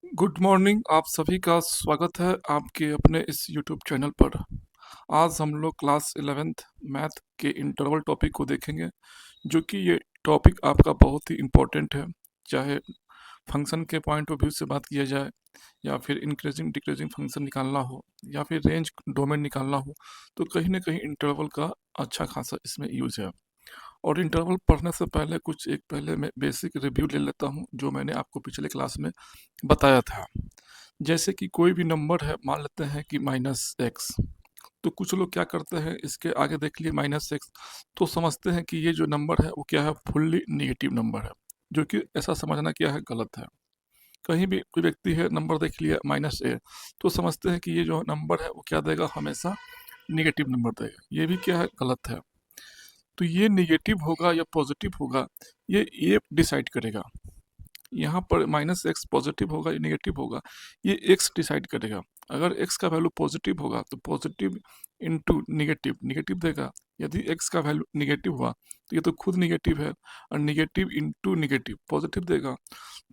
Good morning. आप सभी का स्वागत है आपके अपने इस यूट्यूब चैनल पर। आज हम लोग क्लास 11th मैथ के इंटरवल टॉपिक को देखेंगे, जो कि ये टॉपिक आपका बहुत ही इम्पोर्टेंट है। चाहे फंक्शन के पॉइंट ऑफ व्यू से बात किया जाए, या फिर इंक्रीजिंग डिक्रीजिंग फंक्शन निकालना हो, या फिर रेंज डोमेन निकालना हो, तो कहीं ना कहीं इंटरवल का अच्छा खासा इसमें यूज है। और इंटरवल पढ़ने से पहले कुछ एक पहले मैं बेसिक रिव्यू ले लेता हूँ, जो मैंने आपको पिछले क्लास में बताया था। जैसे कि कोई भी नंबर है, मान लेते हैं कि -x, तो कुछ लोग क्या करते हैं, इसके आगे देख लिए -x, तो समझते हैं कि ये जो नंबर है वो क्या है, फुल्ली नेगेटिव नंबर है, जो कि ऐसा समझना क्या है, गलत है। कहीं भी कोई व्यक्ति है, नंबर देख लिया -a, तो समझते हैं कि ये जो नंबर है वो क्या देगा, हमेशा निगेटिव नंबर देगा। ये भी क्या है, गलत है। तो ये नेगेटिव होगा या पॉजिटिव होगा, ये डिसाइड करेगा। यहाँ पर -x पॉजिटिव होगा या नेगेटिव होगा, ये x डिसाइड करेगा। अगर x का वैल्यू पॉजिटिव होगा तो पॉजिटिव इंटू निगेटिव निगेटिव देगा। यदि x का वैल्यू निगेटिव हुआ तो ये तो खुद निगेटिव है, और निगेटिव इंटू निगेटिव पॉजिटिव देगा।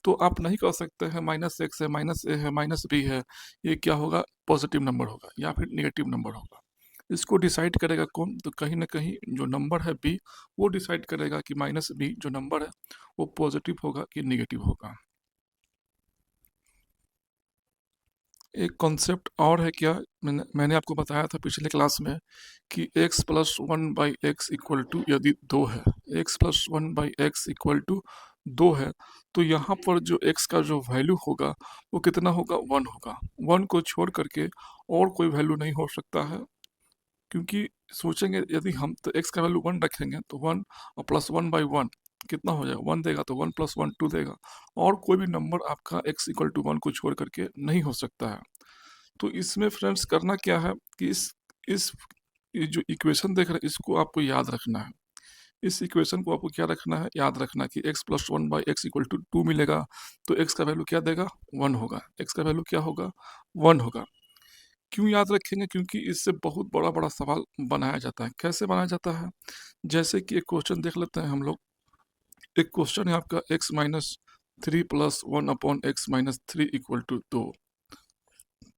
तो आप नहीं कह सकते हैं -x है, -a है, -b है, ये क्या होगा, पॉजिटिव नंबर होगा या फिर निगेटिव नंबर होगा। इसको डिसाइड करेगा कौन, तो कहीं ना कहीं जो नंबर है b, वो डिसाइड करेगा कि -b जो नंबर है वो पॉजिटिव होगा कि निगेटिव होगा। एक कॉन्सेप्ट और है क्या, मैंने आपको बताया था पिछले क्लास में कि x plus one by x equal to यदि 2 है, x plus one by x equal to 2 है, तो यहाँ पर जो x का जो वैल्यू होगा वो कितना होगा, 1 होगा। 1 को छोड़ करके और कोई वैल्यू नहीं हो सकता है, क्योंकि सोचेंगे यदि हम तो x का वैल्यू 1 रखेंगे तो 1 और प्लस 1/1 कितना हो जाएगा, 1 देगा, तो 1 प्लस 1 2 देगा। और कोई भी नंबर आपका x इक्वल टू 1 को छोड़ करके नहीं हो सकता है। तो इसमें फ्रेंड्स करना क्या है कि इस ये जो इक्वेशन देख रहे हैं, इसको आपको याद रखना है। इस इक्वेशन को आपको क्या रखना है, याद रखना कि x plus one by x equal to 2 मिलेगा, तो x का वैल्यू क्या देगा, 1 होगा। x का वैल्यू क्या होगा, 1 होगा। क्यों याद रखेंगे, क्योंकि इससे बहुत बड़ा बड़ा सवाल बनाया जाता है। कैसे बनाया जाता है, जैसे कि एक क्वेश्चन देख लेते हैं हम लोग। एक क्वेश्चन है आपका, x-3 plus 1/x-3 equal to 2।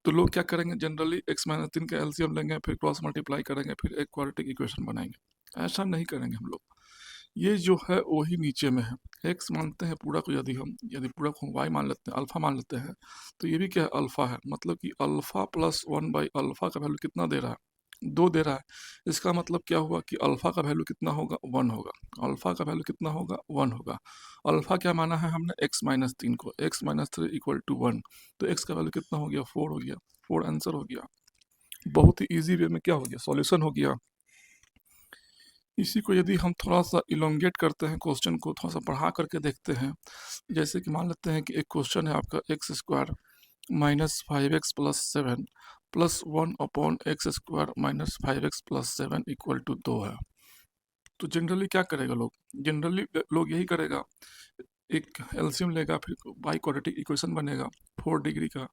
तो लोग क्या करेंगे, जनरली x-3 का एलसीएम लेंगे, फिर क्रॉस मल्टीप्लाई करेंगे, फिर एक क्वाड्रेटिक इक्वेशन बनाएंगे। ऐसा नहीं करेंगे हम लोग। ये जो है वही नीचे में है। x मानते हैं पूरा को, यदि पूरा को y मान लेते हैं, अल्फा मान लेते हैं, तो ये भी क्या है, अल्फा है। मतलब कि अल्फा प्लस 1/अल्फा का वैल्यू कितना दे रहा है, 2 दे रहा है। इसका मतलब क्या हुआ कि अल्फा का वैल्यू कितना होगा, 1 होगा। अल्फा का वैल्यू कितना होगा, 1 होगा। अल्फा क्या माना है हमने, x-3 को, x-3 इक्वल टू 1। तो x का वैल्यू कितना हो गया, 4 हो गया। 4 आंसर हो गया। बहुत ही ईजी वे में क्या हो गया, सॉल्यूशन हो गया। इसी को यदि हम थोड़ा सा इलोंगेट करते हैं, क्वेश्चन को थोड़ा सा बढ़ा करके देखते हैं, जैसे कि मान लेते हैं कि एक क्वेश्चन है आपका, x² minus 5x plus 7 plus 1/x² minus 5x plus 7 equal to 2 है। तो जनरली क्या करेगा लोग, जनरली लोग यही करेगा, एक एलसीएम लेगा, फिर बाई क्वाड्रेटिक इक्वेशन बनेगा 4 डिग्री का,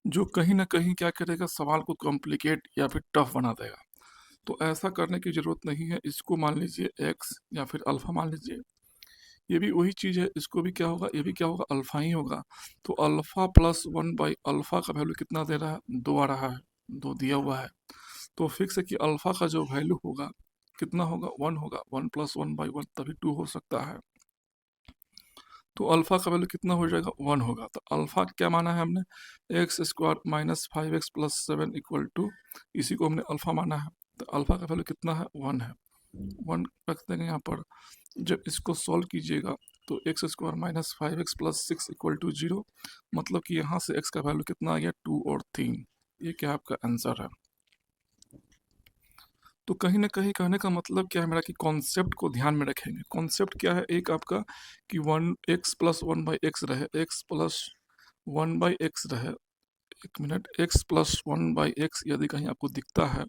जो कहीं ना कहीं क्या करेगा, सवाल को कॉम्प्लिकेट या फिर टफ बना देगा। तो ऐसा करने की ज़रूरत नहीं है। इसको मान लीजिए x या फिर अल्फ़ा मान लीजिए। ये भी वही चीज़ है, इसको भी क्या होगा, ये भी क्या होगा, अल्फ़ा ही होगा। तो अल्फ़ा प्लस 1/अल्फ़ा का वैल्यू कितना दे रहा है, 2 आ रहा है, 2 दिया हुआ है। तो फिक्स है कि अल्फ़ा का जो वैल्यू होगा कितना होगा, 1 होगा। 1 प्लस 1/1 तभी 2 हो सकता है। तो अल्फ़ा का वैल्यू कितना हो जाएगा, 1 होगा। तो अल्फ़ा क्या माना है हमने, x² minus 5x plus 7 equal to, इसी को हमने अल्फ़ा माना है। तो अल्फ़ा का वैल्यू कितना है, 1 है। 1 रख देंगे यहाँ पर। जब इसको सॉल्व कीजिएगा तो x² minus 5x plus 6 equal to 0, मतलब कि यहाँ से x का वैल्यू कितना आ गया, 2 और 3। ये क्या आपका आंसर है। तो कहीं न कहीं कहने का मतलब क्या है मेरा, कि कॉन्सेप्ट को ध्यान में रखेंगे। कॉन्सेप्ट क्या है, एक आपका कि 1 x प्लस 1/x रहे, x प्लस 1/x रहे। 1 मिनट, x प्लस 1/x यदि कहीं आपको दिखता है,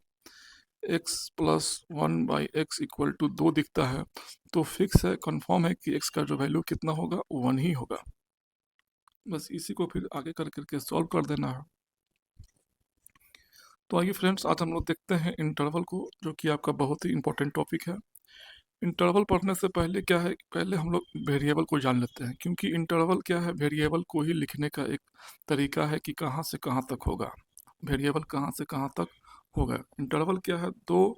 x plus 1/x equal to 2 दिखता है, तो फिक्स है, कन्फर्म है कि x का जो वैल्यू कितना होगा, 1 ही होगा। बस इसी को फिर आगे कर के सॉल्व कर देना है। तो आइए फ्रेंड्स, आज हम लोग देखते हैं इंटरवल को, जो कि आपका बहुत ही इंपॉर्टेंट टॉपिक है। इंटरवल पढ़ने से पहले क्या है, पहले हम लोग वेरिएबल को जान लेते हैं, क्योंकि इंटरवल क्या है, वेरिएबल को ही लिखने का एक तरीका है कि कहाँ से कहाँ तक होगा, वेरिएबल कहाँ से कहाँ तक होगा। इंटरवल क्या है, दो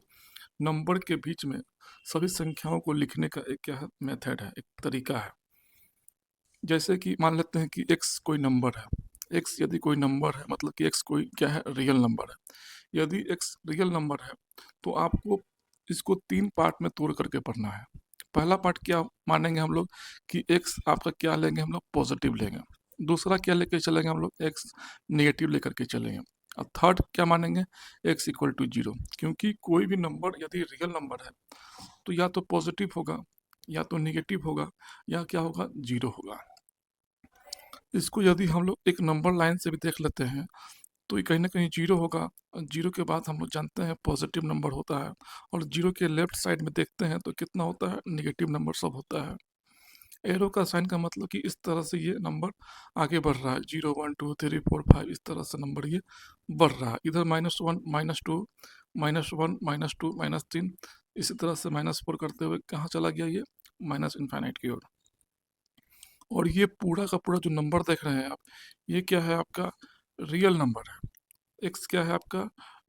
नंबर के बीच में सभी संख्याओं को लिखने का एक क्या है, मेथड है, एक तरीका है। जैसे कि मान लेते हैं कि x कोई नंबर है, x यदि कोई नंबर है मतलब कि x कोई क्या है, रियल नंबर है। यदि x रियल नंबर है तो आपको इसको 3 पार्ट में तोड़ करके पढ़ना है। पहला पार्ट क्या मानेंगे हम लोग कि x आपका क्या लेंगे, हम लोग पॉजिटिव लेंगे। दूसरा क्या लेके चलेंगे हम लोग, x नेगेटिव लेकर के चलेंगे। और थर्ड क्या मानेंगे, x इक्वल टू 0, क्योंकि कोई भी नंबर यदि रियल नंबर है तो या तो पॉजिटिव होगा, या तो नेगेटिव होगा, या क्या होगा, 0 होगा। इसको यदि हम लोग एक नंबर लाइन से भी देख लेते हैं तो ये कहीं ना कहीं 0 होगा, और 0 के बाद हम लोग जानते हैं पॉजिटिव नंबर होता है, और 0 के लेफ्ट साइड में देखते हैं तो कितना होता है, नेगेटिव नंबर सब होता है। एरो का साइन का मतलब कि इस तरह से ये नंबर आगे बढ़ रहा है, 0 1 2 3 4 5, इस तरह से नंबर ये बढ़ रहा है। इधर -1 -2 -1 -2 -3, इसी तरह से -4 करते हुए कहाँ चला गया ये, माइनस इन्फाइनाइट की ओर। और ये पूरा का पूरा जो नंबर देख रहे हैं आप, ये क्या है, आपका रियल नंबर है। एक्स क्या है, आपका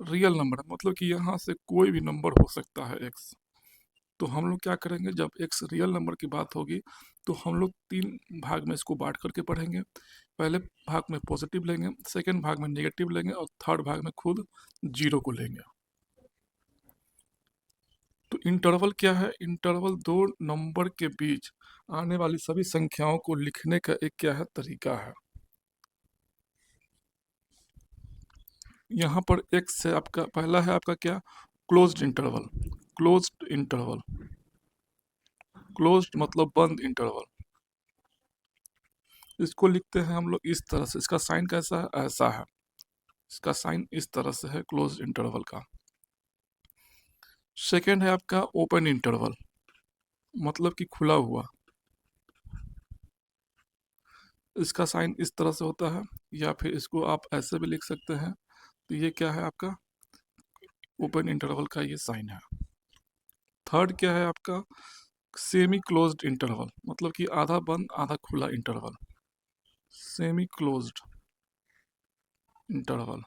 रियल नंबर है, मतलब कि यहाँ से कोई भी नंबर हो सकता है एक्स। तो हम लोग क्या करेंगे, जब एक्स रियल नंबर की बात होगी तो हम लोग 3 भाग में इसको बांट करके पढ़ेंगे। पहले भाग में पॉजिटिव लेंगे, सेकेंड भाग में नेगेटिव लेंगे, और थर्ड भाग में खुद 0 को लेंगे। तो इंटरवल क्या है, इंटरवल दो नंबर के बीच आने वाली सभी संख्याओं को लिखने का एक क्या है, तरीका है। यहाँ पर एक्स है आपका, पहला है आपका क्या, closed interval. Closed interval, closed मतलब बंद इंटरवल। इसको लिखते हैं हम लोग इस तरह से, इसका साइन कैसा है, ऐसा है, इसका साइन इस तरह से है क्लोज्ड इंटरवल का। सेकेंड है आपका ओपन इंटरवल, मतलब कि खुला हुआ, इसका साइन इस तरह से होता है, या फिर इसको आप ऐसे भी लिख सकते हैं। तो ये क्या है आपका, ओपन इंटरवल का ये साइन है। थर्ड क्या है आपका, सेमी क्लोज्ड इंटरवल, मतलब कि आधा बंद आधा खुला इंटरवल, सेमी क्लोज्ड इंटरवल,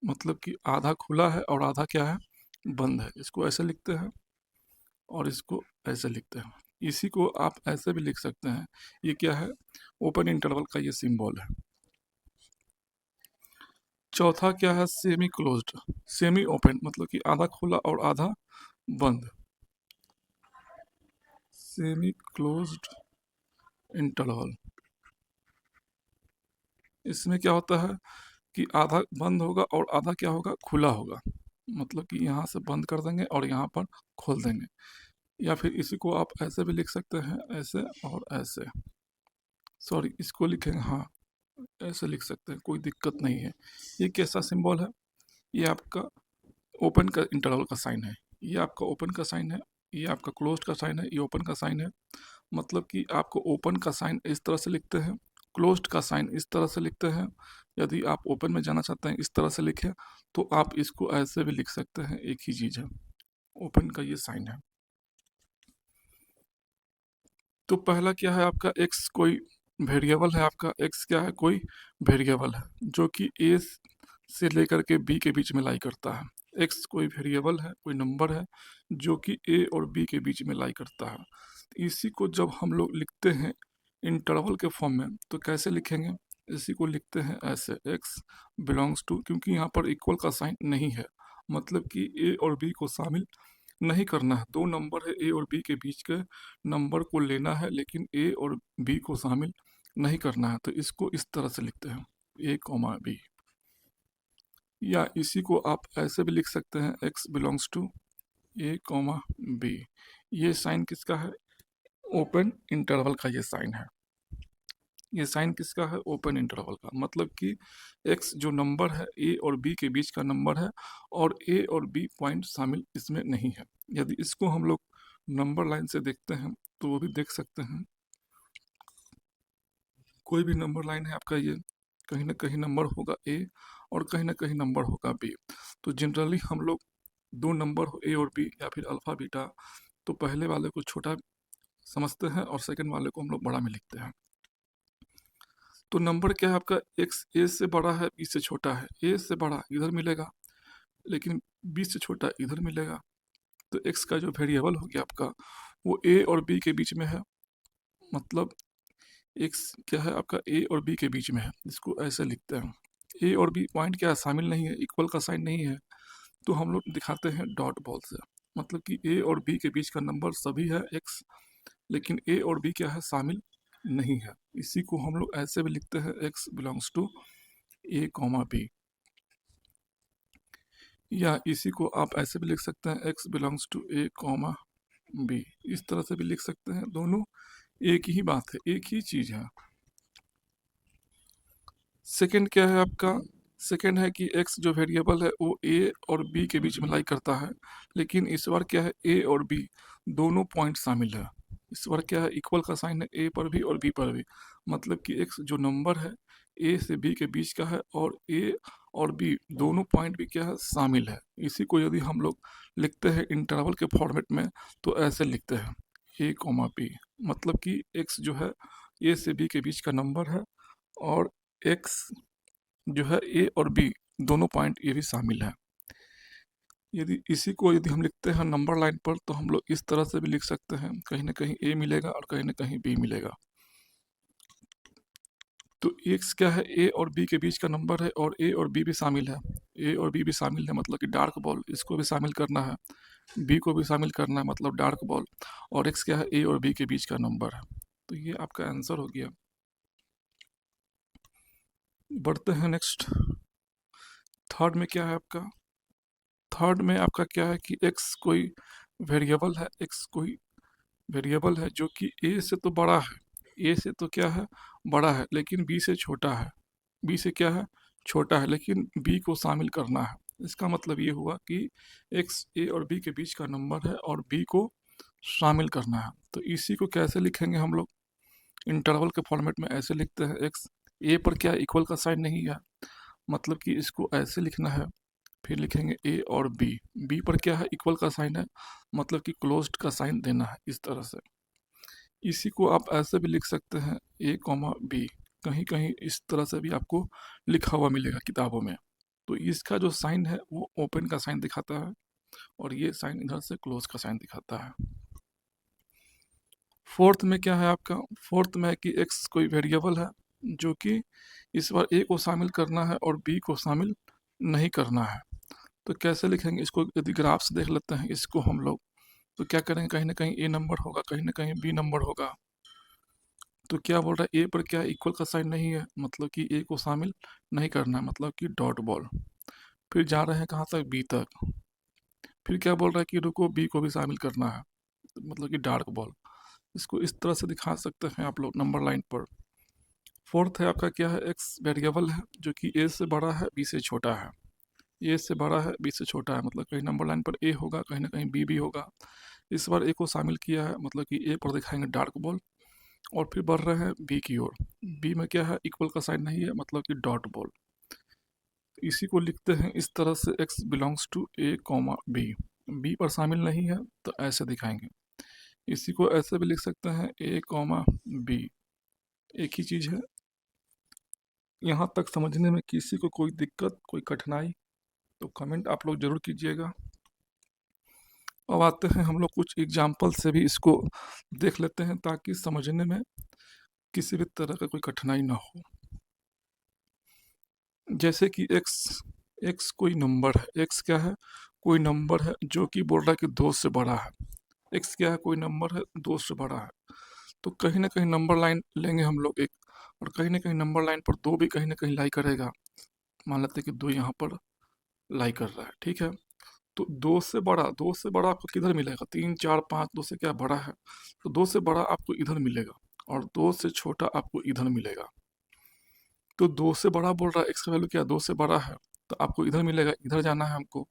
मतलब कि आधा खुला है और आधा क्या है, बंद है। इसको ऐसे लिखते हैं और इसको ऐसे लिखते हैं। इसी को आप ऐसे भी लिख सकते हैं, ये क्या है, ओपन इंटरवल का ये सिंबल है। चौथा क्या है, सेमी क्लोज्ड, सेमी ओपन, मतलब कि आधा खुला और आधा बंद, सेमी क्लोज्ड इंटरवल। इसमें क्या होता है कि आधा बंद होगा और आधा क्या होगा, खुला होगा, मतलब कि यहाँ से बंद कर देंगे और यहाँ पर खोल देंगे। या फिर इसी को आप ऐसे भी लिख सकते हैं, ऐसे और ऐसे, सॉरी इसको लिखेंगे, हाँ ऐसे लिख सकते हैं, कोई दिक्कत नहीं है। ये कैसा सिंबल है, ये आपका ओपन का इंटरवल का साइन है, ये आपका ओपन का साइन है, ये आपका क्लोज्ड का साइन है, ये ओपन का साइन है। मतलब कि आपको ओपन का साइन इस तरह से लिखते हैं, क्लोज्ड का साइन इस तरह से लिखते हैं। यदि आप ओपन में जाना चाहते हैं इस तरह से लिखें, तो आप इसको ऐसे भी लिख सकते हैं, एक ही चीज़ है, ओपन का ये साइन है। तो पहला क्या है आपका, एक्स कोई वेरिएबल है, आपका एक्स क्या है, कोई वेरिएबल है जो कि ए से लेकर के बी के बीच में लाई करता है। एक्स कोई वेरिएबल है, कोई नंबर है जो कि ए और बी के बीच में लाई करता है। इसी को जब हम लोग लिखते हैं इंटरवल के फॉर्म में तो कैसे लिखेंगे, इसी को लिखते हैं ऐसे, एक्स बिलोंग्स टू, क्योंकि यहाँ पर इक्वल का साइन नहीं है, मतलब कि ए और बी को शामिल नहीं करना है। दो नंबर है ए और बी के बीच के नंबर को लेना है, लेकिन ए और बी को शामिल नहीं करना है। तो इसको इस तरह से लिखते हैं, ए कॉमा बी। या इसी को आप ऐसे भी लिख सकते हैं, x belongs to a comma b. ये साइन किसका है, ओपन इंटरवल का ये साइन है। ये साइन किसका है, ओपन इंटरवल का, मतलब कि एक्स जो नंबर है ए और बी के बीच का नंबर है, और ए और बी पॉइंट शामिल इसमें नहीं है। यदि इसको हम लोग नंबर लाइन से देखते हैं तो वो भी देख सकते हैं, कोई भी नंबर लाइन है आपका, ये कहीं ना कहीं नंबर होगा ए और कहीं ना कहीं नंबर होगा बी। तो जनरली हम लोग दो नंबर हो ए और बी या फिर अल्फ़ा बीटा, तो पहले वाले को छोटा समझते हैं और सेकंड वाले को हम लोग बड़ा में लिखते हैं। तो नंबर क्या है आपका, एक्स ए से बड़ा है बी से छोटा है, ए से बड़ा इधर मिलेगा लेकिन बी से छोटा इधर मिलेगा। तो एक्स का जो वेरिएबल हो गया आपका वो ए और बी के बीच में है, मतलब एक्स क्या है आपका ए और बी के बीच में है, इसको ऐसे लिखते हैं। ए और बी पॉइंट क्या है, शामिल नहीं है, इक्वल का साइन नहीं है, तो हम लोग दिखाते हैं डॉट बॉल से। मतलब कि ए और बी के बीच का नंबर सभी है एक्स, लेकिन ए और बी क्या है, शामिल नहीं है। इसी को हम लोग ऐसे भी लिखते हैं, x belongs to a comma b, या इसी को आप ऐसे भी लिख सकते हैं, x belongs to a comma b. इस तरह से भी लिख सकते हैं, दोनों एक ही बात है, एक ही चीज़ है। सेकंड क्या है आपका, सेकंड है कि एक्स जो वेरिएबल है वो ए और बी के बीच में लाई करता है, लेकिन इस बार क्या है, ए और बी दोनों पॉइंट शामिल है। इस बार क्या है, इक्वल का साइन है ए पर भी और बी पर भी, मतलब कि एक्स जो नंबर है ए से बी के बीच का है और ए और बी दोनों पॉइंट भी क्या है, शामिल है। इसी को यदि हम लोग लिखते हैं इंटरवल के फॉर्मेट में तो ऐसे लिखते हैं, ए कॉमा बी, मतलब कि एक्स जो है ए से बी के बीच का नंबर है और एक्स जो है ए और बी दोनों पॉइंट ये भी शामिल है। यदि इसी को यदि हम लिखते हैं नंबर लाइन पर तो हम लोग इस तरह से भी लिख सकते हैं, कहीं ना कहीं ए मिलेगा और कहीं ना कहीं बी मिलेगा। तो एक्स क्या है, ए और बी के बीच का नंबर है और ए और बी भी शामिल है। ए और बी भी शामिल है मतलब कि डार्क बॉल, इसको भी शामिल करना है, बी को भी शामिल करना है मतलब डार्क बॉल, और एक्स क्या है, ए और बी के बीच का नंबर है। तो ये आपका आंसर हो गया। बढ़ते हैं नेक्स्ट। थर्ड में क्या है आपका, थर्ड में आपका क्या है कि एक्स कोई वेरिएबल है, एक्स कोई वेरिएबल है जो कि ए से तो बड़ा है, ए से तो क्या है, बड़ा है, लेकिन बी से छोटा है, बी से क्या है, छोटा है, लेकिन बी को शामिल करना है। इसका मतलब ये हुआ कि एक्स ए और बी के बीच का नंबर है और बी को शामिल करना है। तो इसी को कैसे लिखेंगे हम लोग, इंटरवल के फॉर्मेट में ऐसे लिखते हैं, एक्स ए पर क्या इक्वल का साइन नहीं है, मतलब कि इसको ऐसे लिखना है। फिर लिखेंगे ए और बी, बी पर क्या है, इक्वल का साइन है, मतलब कि क्लोज्ड का साइन देना है इस तरह से। इसी को आप ऐसे भी लिख सकते हैं, ए कॉमा बी, कहीं कहीं इस तरह से भी आपको लिखा हुआ मिलेगा किताबों में। तो इसका जो साइन है वो ओपन का साइन दिखाता है और ये साइन इधर से क्लोज का साइन दिखाता है। फोर्थ में क्या है आपका, फोर्थ में है कि एक्स कोई वेरिएबल है जो कि इस बार ए को शामिल करना है और बी को शामिल नहीं करना है। तो कैसे लिखेंगे इसको, यदि ग्राफ से देख लेते हैं इसको हम लोग, तो क्या करेंगे, कहीं ना कहीं ए नंबर होगा, कहीं ना कहीं बी नंबर होगा। तो क्या बोल रहा है, ए पर क्या इक्वल का साइन नहीं है, मतलब कि ए को शामिल नहीं करना है, मतलब कि डॉट बॉल। फिर जा रहे हैं कहाँ तक, बी तक। फिर क्या बोल रहा है कि रुको बी को भी शामिल करना है, तो मतलब कि डार्क बॉल। इसको इस तरह से दिखा सकते हैं आप लोग नंबर लाइन पर। फोर्थ है आपका क्या है, एक्स वेरिएबल है जो कि ए से बड़ा है बी से छोटा है, ए से बड़ा है बी से छोटा है, मतलब कहीं नंबर लाइन पर ए होगा, कहीं ना कहीं बी भी होगा। इस बार ए को शामिल किया है, मतलब कि ए पर दिखाएंगे डार्क बॉल, और फिर बढ़ रहे हैं बी की ओर। बी में क्या है, इक्वल का साइन नहीं है, मतलब कि डॉट बॉल। इसी को लिखते हैं इस तरह से, x belongs to a comma b, b पर शामिल नहीं है तो ऐसे दिखाएंगे। इसी को ऐसे भी लिख सकते हैं, ए कॉमा बी, एक ही चीज़ है। यहाँ तक समझने में किसी को कोई दिक्कत, कोई कठिनाई, तो कमेंट आप लोग ज़रूर कीजिएगा। अब आते हैं हम लोग कुछ एग्जाम्पल से भी इसको देख लेते हैं ताकि समझने में किसी भी तरह का कोई कठिनाई ना हो। जैसे कि एक्स, एक्स कोई नंबर है, एक्स क्या है, कोई नंबर है जो कि बोल रहा है कि दो से बड़ा है। एक्स क्या है, कोई नंबर है दो से बड़ा है। तो कहीं ना कहीं नंबर लाइन लेंगे हम लोग एक, और कहीं ना कहीं नंबर लाइन पर दो भी कहीं ना कहीं लाई करेगा। मान लेते हैं कि दो यहाँ पर लाई कर रहा है, ठीक है। तो दो से बड़ा, दो से बड़ा आपको किधर मिलेगा, तीन चार पाँच, दो से क्या बड़ा है, तो दो से बड़ा आपको इधर मिलेगा और दो से छोटा आपको इधर मिलेगा। तो दो से बड़ा बोल रहा है, एक्स का वैल्यू क्या, दो से बड़ा है, तो आपको इधर मिलेगा, इधर जाना है हमको।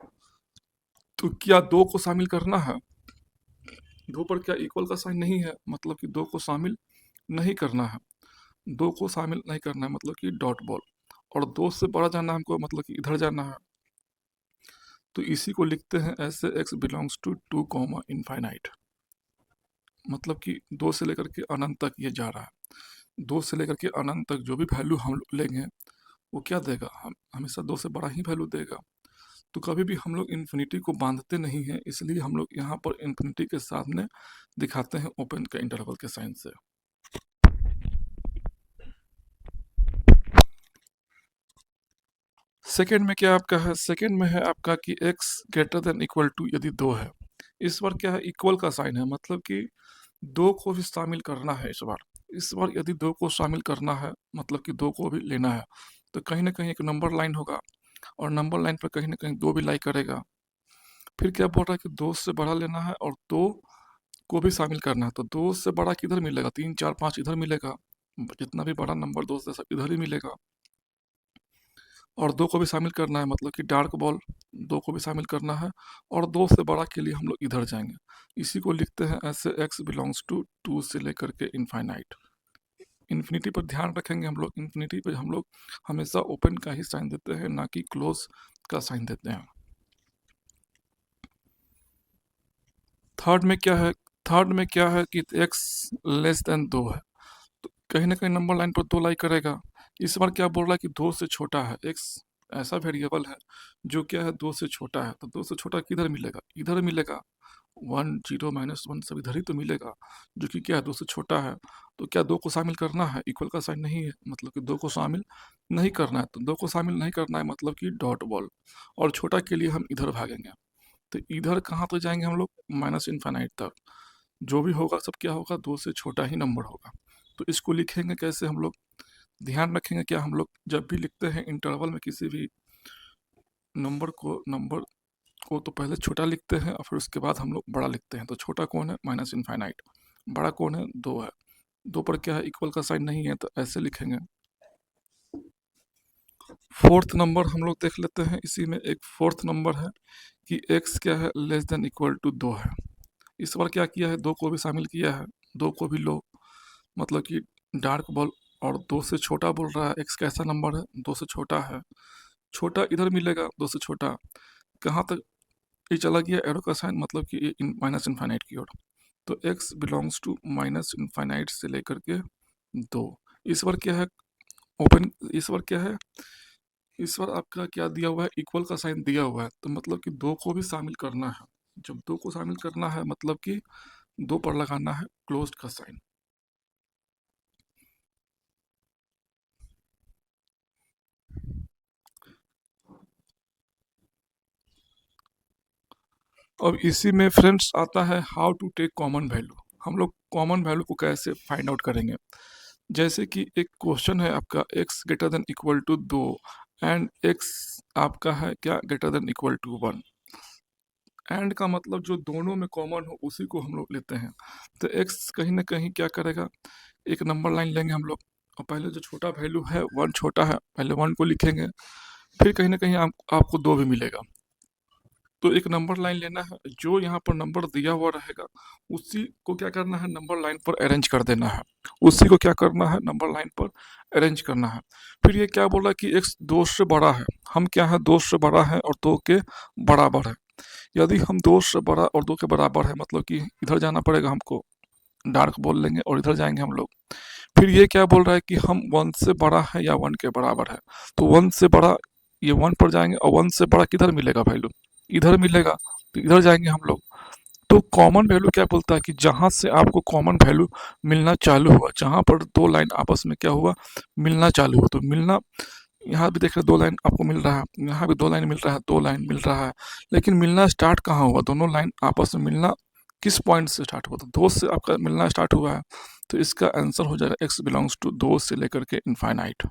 तो क्या दो को शामिल करना है, दो पर क्या इक्वल का साइन नहीं है, मतलब कि दो को शामिल नहीं करना है, दो को शामिल नहीं करना है मतलब कि डॉट बॉल। और दो से बड़ा जाना है हमको, मतलब कि इधर जाना है। तो इसी को लिखते हैं ऐसे x belongs to 2 comma infinite, मतलब कि 2 से लेकर के अनंत तक ये जा रहा है। 2 से लेकर के अनंत तक जो भी वैल्यू हम लोग लेंगे वो क्या देगा, हम हमेशा 2 से बड़ा ही वैल्यू देगा। तो कभी भी हम लोग इन्फिनिटी को बांधते नहीं हैं, इसलिए हम लोग यहाँ पर इन्फिनिटी के सामने दिखाते हैं ओपन के इंटरवल के साइन से। सेकेंड में क्या आपका है, सेकेंड में है आपका कि x greater than equal to यदि 2 है। इस बार क्या है, इक्वल का साइन है, मतलब कि 2 को भी शामिल करना है इस बार। इस बार यदि 2 को शामिल करना है मतलब कि 2 को भी लेना है, तो कहीं ना कहीं एक नंबर लाइन होगा और नंबर लाइन पर कहीं ना कहीं 2 भी लाई करेगा। फिर क्या बोल रहा है कि 2 से बड़ा लेना है और 2 को भी शामिल करना है। तो 2 से बड़ा किधर मिलेगा, 3 4 5 इधर मिलेगा, जितना भी बड़ा नंबर 2 से सब इधर ही मिलेगा। और 2 को भी शामिल करना है, मतलब कि डार्क बॉल 2 को भी शामिल करना है और 2 से बड़ा के लिए हम लोग इधर जाएंगे। इसी को लिखते हैं ऐसे x बिलोंग्स टू 2 से लेकर के इनफाइनाइट। इन्फिनिटी पर ध्यान रखेंगे हम लोग, इन्फिनिटी पर हम लोग हमेशा ओपन का ही साइन देते हैं, ना कि क्लोज का साइन देते हैं। थर्ड में क्या है, थर्ड में क्या है कि x लेस देन 2 है, तो कहीं ना कहीं नंबर लाइन पर 2 लाई करेगा। इस बार क्या बोल रहा है कि 2 से छोटा है, x ऐसा वेरिएबल है जो क्या है 2 से छोटा है, तो 2 से छोटा किधर मिलेगा, इधर मिलेगा। 1 0 -1 सब इधर ही तो मिलेगा, जो कि क्या है 2 से छोटा है। तो क्या 2 को शामिल करना है, इक्वल का साइन नहीं है, मतलब कि 2 को शामिल नहीं करना है। तो 2 को शामिल नहीं करना है मतलब कि डॉट बॉल, और छोटा के लिए हम इधर भागेंगे। तो इधर कहाँ तक जाएंगे हम लोग, माइनस इन्फाइनाइट तक। जो भी होगा सब क्या होगा, 2 से छोटा ही नंबर होगा। तो इसको लिखेंगे कैसे हम लोग, ध्यान रखेंगे क्या हम लोग जब भी लिखते हैं इंटरवल में किसी भी नंबर को तो पहले छोटा लिखते हैं और फिर उसके बाद हम लोग बड़ा लिखते हैं। तो छोटा कौन है, माइनस इनफाइनाइट। बड़ा कौन है, 2 है। 2 पर क्या है, इक्वल का साइन नहीं है, तो ऐसे लिखेंगे। फोर्थ नंबर हम लोग देख लेते हैं, इसी में एक फोर्थ नंबर है कि x क्या है, लेस देन इक्वल टू 2 है। इस बार क्या किया है, 2 को भी शामिल किया है, 2 को भी लो, मतलब कि डार्क बॉल। और 2 से छोटा बोल रहा है, x कैसा नंबर है, 2 से छोटा है। छोटा इधर मिलेगा, 2 से छोटा कहाँ तक ये चला गया, एरो का साइन, मतलब कि ये माइनस इन्फाइनाइट की ओर। तो x belongs to minus infinite से लेकर के 2। इस बार क्या है, ओपन, इस बार क्या है, इस बार आपका क्या दिया हुआ है, इक्वल का साइन दिया हुआ है, तो मतलब कि 2 को भी शामिल करना है। जब 2 को शामिल करना है मतलब कि 2 पर लगाना है क्लोज्ड का साइन। अब इसी में फ्रेंड्स आता है how to take common value. हम लोग कॉमन वैल्यू को कैसे फाइंड आउट करेंगे। जैसे कि एक क्वेश्चन है आपका, x greater than equal to 2 and x आपका है क्या, greater than equal to 1। And का मतलब जो दोनों में कॉमन हो उसी को हम लोग लेते हैं। तो x कहीं ना कहीं क्या करेगा, एक नंबर लाइन लेंगे हम लोग, और पहले जो छोटा वैल्यू है 1 छोटा है, पहले 1 को लिखेंगे। फिर कहीं ना कहीं आपको 2 भी मिलेगा। तो एक नंबर लाइन लेना है, जो यहाँ पर नंबर दिया हुआ रहेगा उसी को क्या करना है, नंबर लाइन पर अरेंज कर देना है। उसी को क्या करना है, नंबर लाइन पर अरेंज करना है। फिर ये क्या बोला कि x 2 से बड़ा है, हम क्या है 2 से बड़ा है और 2 के बराबर है। यदि हम 2 से बड़ा और 2 के बराबर है, मतलब कि इधर जाना पड़ेगा हमको, डार्क बोल लेंगे और इधर जाएंगे हम लोग। फिर ये क्या बोल रहा है कि हम 1 से बड़ा है या 1 के बराबर है। तो 1 से बड़ा, ये 1 पर जाएंगे और 1 से बड़ा किधर मिलेगा वैल्यू, इधर मिलेगा, तो इधर जाएंगे हम लोग। तो कॉमन वैल्यू क्या बोलता है कि जहाँ से आपको कॉमन वैल्यू मिलना चालू हुआ, जहाँ पर 2 लाइन आपस में क्या हुआ, मिलना चालू हुआ। तो मिलना, यहाँ भी देख रहे 2 लाइन आपको मिल रहा है, यहाँ भी 2 लाइन मिल रहा है, 2 लाइन मिल रहा है। लेकिन मिलना स्टार्ट कहाँ हुआ, दोनों लाइन आपस में मिलना किस पॉइंट से स्टार्ट हुआ, तो 2 से आपका मिलना स्टार्ट हुआ है। तो इसका आंसर हो जाएगा x बिलोंग्स टू 2 से लेकर के इनफाइनाइट।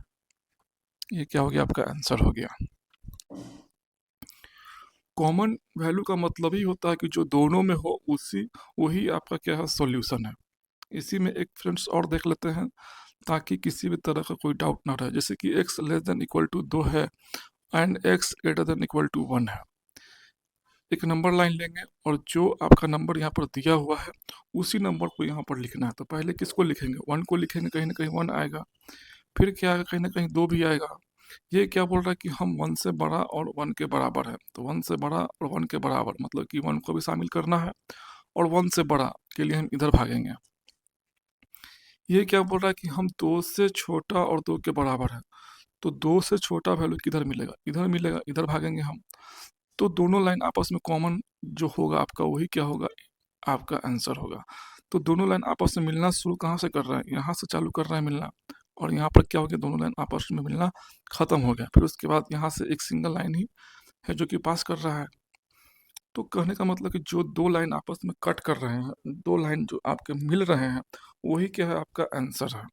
ये क्या हो गया, आपका आंसर हो गया। कॉमन वैल्यू का मतलब ही होता है कि जो दोनों में हो उसी, वही आपका क्या है, सॉल्यूशन है। इसी में एक फ्रेंड्स और देख लेते हैं, ताकि किसी भी तरह का कोई डाउट ना रहे। जैसे कि x less than equal to 2 है and x greater than equal to 1 है। एक नंबर लाइन लेंगे और जो आपका नंबर यहाँ पर दिया हुआ है उसी नंबर को यहाँ पर लिखना है। तो पहले किसको लिखेंगे, 1 को लिखेंगे, कहीं ना कहीं 1 आएगा। फिर क्या आएगा, कहीं ना कहीं 2 भी आएगा। ये क्या बोल रहा है कि हम 1 से बड़ा और 1 के बराबर है, तो 1 से बड़ा और 1 के बराबर मतलब कि 1 को भी शामिल करना है और 1 से बड़ा के लिए हम इधर भागेंगे। ये क्या बोल रहा है कि हम 2 से छोटा और 2 के बराबर है, तो 2 से छोटा वैल्यू किधर मिलेगा? इधर मिलेगा, इधर भागेंगे हम। तो दोनों लाइन आपस में कॉमन जो होगा आपका वही क्या होगा? आपका आंसर होगा। तो दोनों लाइन आपस में मिलना शुरू कहाँ से कर रहा है? यहाँ से चालू कर रहा है मिलना और यहाँ पर क्या हो गया? दोनों लाइन आपस में मिलना खत्म हो गया। फिर उसके बाद यहाँ से एक सिंगल लाइन ही है जो कि पास कर रहा है। तो कहने का मतलब कि जो 2 लाइन आपस में कट कर रहे हैं, 2 लाइन जो आपके मिल रहे हैं, वही क्या है? आपका आंसर है।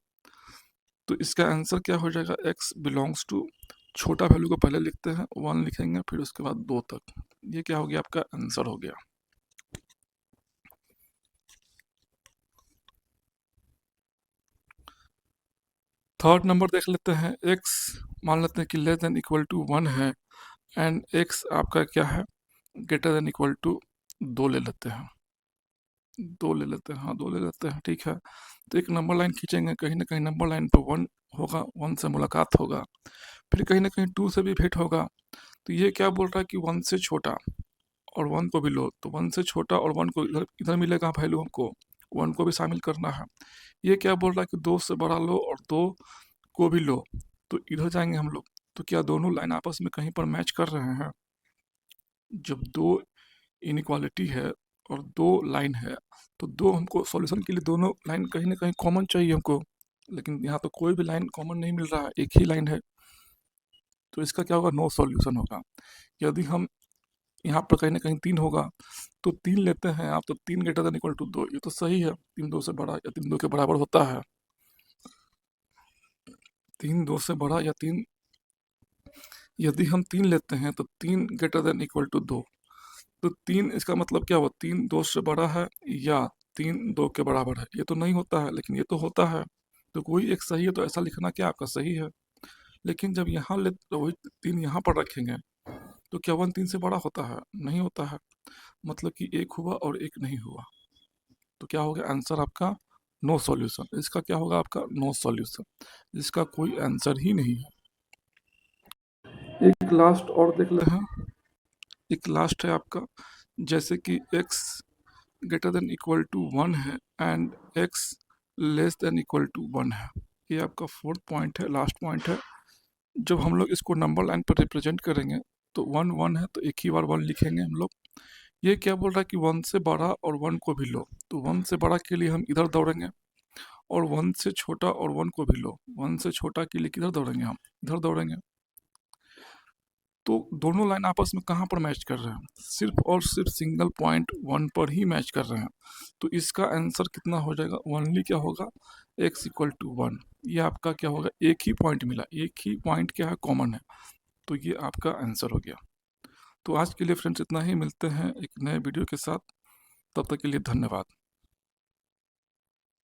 तो इसका आंसर क्या हो जाएगा? x बिलोंग्स टू छोटा वैल्यू को पहले लिखते हैं, 1 लिखेंगे फिर उसके बाद 2 तक। ये क्या हो गया? आपका आंसर हो गया। थर्ड नंबर देख लेते हैं। x मान लेते हैं कि लेस देन इक्वल टू 1 है एंड x आपका क्या है? ग्रेटर देन इक्वल टू 2 ले लेते हैं। 2 ले लेते हैं, हाँ 2 ले लेते हैं, ठीक है। तो एक नंबर लाइन खींचेंगे, कहीं ना कहीं नंबर लाइन पर 1 होगा, 1 से मुलाकात होगा, फिर कहीं ना कहीं 2 से भी भेंट होगा। तो ये क्या बोल रहा है कि 1 से छोटा और 1 को भी लो, तो 1 से छोटा और 1 को इधर इधर मिलेगा वैल्यू हमको, 1 को भी शामिल करना है। ये क्या बोल रहा है कि 2 से बड़ा लो और 2 को भी लो, तो इधर जाएंगे हम लोग। तो क्या दोनों लाइन आपस में कहीं पर मैच कर रहे हैं? जब 2 इनइक्वालिटी है और 2 लाइन है, तो 2 हमको सॉल्यूशन के लिए दोनों लाइन कहीं ना कहीं कॉमन चाहिए हमको, लेकिन यहाँ तो कोई भी लाइन कॉमन नहीं मिल रहा है, एक ही लाइन है। तो इसका क्या होगा? नो सॉल्यूशन होगा। यदि हम यहाँ पर कहीं ना कहीं 3 होगा, तो 3 लेते हैं आप, तो 3 ग्रेटर देन इक्वल टू 2, ये तो सही है। 3 2 से बड़ा या 3 2 के बराबर होता है। 3 2 से बड़ा या 3, यदि हम 3 लेते हैं तो 3 ग्रेटर देन इक्वल टू 2, तो 3 इसका मतलब क्या हुआ? 3 2 से बड़ा है या 3 2 के बराबर है? ये तो नहीं होता है, लेकिन ये तो होता है। तो कोई एक सही है, तो ऐसा लिखना क्या आपका सही है। लेकिन जब यहाँ ले तो वही 3 यहाँ पर रखेंगे, तो क्या 1 3 से बड़ा होता है? नहीं होता है। मतलब कि एक हुआ और एक नहीं हुआ। तो क्या हो गया आंसर आपका? No solution. इसका क्या होगा आपका? No solution. इसका कोई आंसर ही नहीं है। एक लास्ट और देख लेते हैं। एक लास्ट है आपका, जैसे कि x greater than equal to 1 है and x less than equal to 1 है। ये आपका फोर्थ पॉइंट है, लास्ट पॉइंट है। जब हम लोग इसको नंबर लाइन पर रिप्रेजेंट करेंगे, तो 1 1 है तो एक ही बार 1 लिखेंगे हम लोग। ये क्या बोल रहा है कि 1 से बड़ा और 1 को भी लो, तो 1 से बड़ा के लिए हम इधर दौड़ेंगे और 1 से छोटा और 1 को भी लो। 1 से छोटा के लिए किधर दौड़ेंगे? हम इधर दौड़ेंगे। तो दोनों लाइन आपस में कहाँ पर मैच कर रहे हैं? सिर्फ और सिर्फ सिंगल पॉइंट 1 पर ही मैच कर रहे हैं। तो इसका आंसर कितना हो जाएगा? ओनली क्या होगा? x equal to 1। ये आपका क्या होगा? एक ही पॉइंट मिला, एक ही पॉइंट क्या है? कॉमन है। तो ये आपका आंसर हो गया। तो आज के लिए फ्रेंड्स इतना ही, मिलते हैं एक नए वीडियो के साथ। तब तक के लिए धन्यवाद।